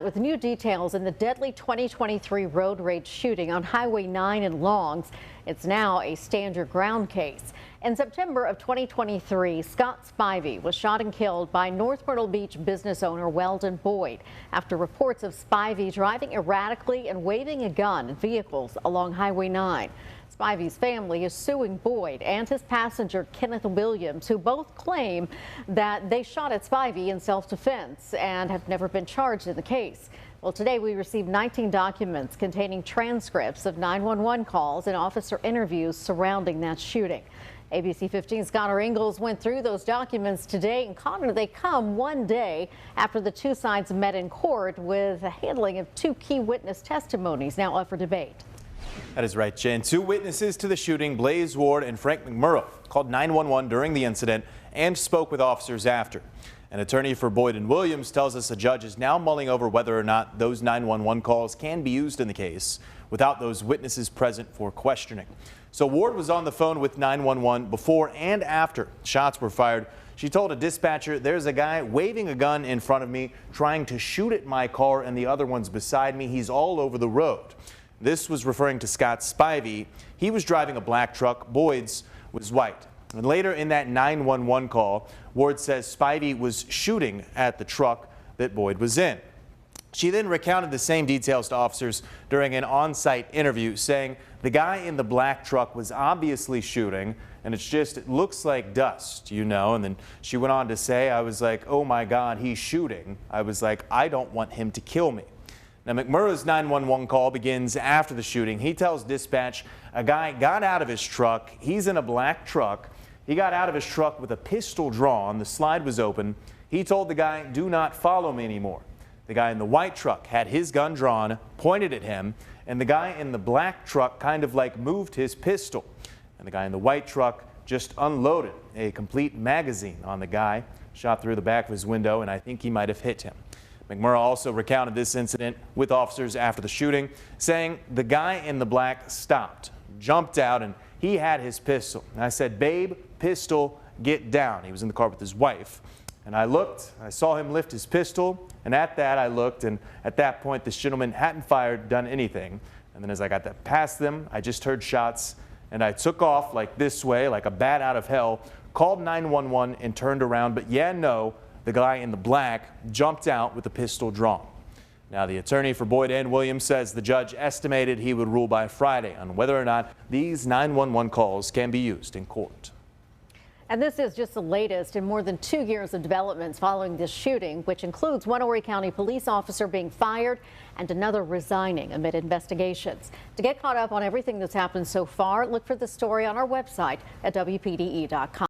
With new details in the deadly 2023 road rage shooting on Highway 9 in Longs, it's now a stand your ground case. In September of 2023, Scott Spivey was shot and killed by North Myrtle Beach business owner Weldon Boyd after reports of Spivey driving erratically and waving a gun in vehicles along Highway 9. Spivey's family is suing Boyd and his passenger Kenneth Williams, who both claim that they shot at Spivey in self-defense and have never been charged in the case. Well, today we received 19 documents containing transcripts of 911 calls and officer interviews surrounding that shooting. ABC 15's Connor Ingalls went through those documents today, and Connor, they come one day after the two sides met in court with a handling of two key witness testimonies now up for debate. That is right, Jen. Two witnesses to the shooting, Blaize and Frank McMurro, called 911 during the incident and spoke with officers after. An attorney for Boyd and Williams tells us a judge is now mulling over whether or not those 911 calls can be used in the case without those witnesses present for questioning. So Ward was on the phone with 911 before and after shots were fired. She told a dispatcher, "There's a guy waving a gun in front of me, trying to shoot at my car, and the other one's beside me. He's all over the road." This was referring to Scott Spivey. He was driving a black truck. Boyd's was white. And later in that 911 call, Ward says Spivey was shooting at the truck that Boyd was in. She then recounted the same details to officers during an on-site interview, saying the guy in the black truck was obviously shooting, and it looks like dust, you know. And then she went on to say, I was like, oh my God, he's shooting. I was like, I don't want him to kill me. Now, McMurro's 911 call begins after the shooting. He tells dispatch a guy got out of his truck. He's in a black truck. He got out of his truck with a pistol drawn. The slide was open. He told the guy, do not follow me anymore. The guy in the white truck had his gun drawn, pointed at him, and the guy in the black truck kind of like moved his pistol. And the guy in the white truck just unloaded a complete magazine on the guy, shot through the back of his window, and I think he might have hit him. McMurro also recounted this incident with officers after the shooting, saying the guy in the black stopped, jumped out, and he had his pistol. And I said, babe, pistol, get down. He was in the car with his wife. And I looked, I saw him lift his pistol, and at that I looked, and at that point this gentleman hadn't done anything. And then as I got past them, I just heard shots, and I took off like this way, like a bat out of hell, called 911 and turned around, but yeah, no, the guy in the black jumped out with a pistol drawn. Now, the attorney for Boyd and Williams says the judge estimated he would rule by Friday on whether or not these 911 calls can be used in court. And this is just the latest in more than 2 years of developments following this shooting, which includes one Horry County police officer being fired and another resigning amid investigations. To get caught up on everything that's happened so far, look for the story on our website at WPDE.com.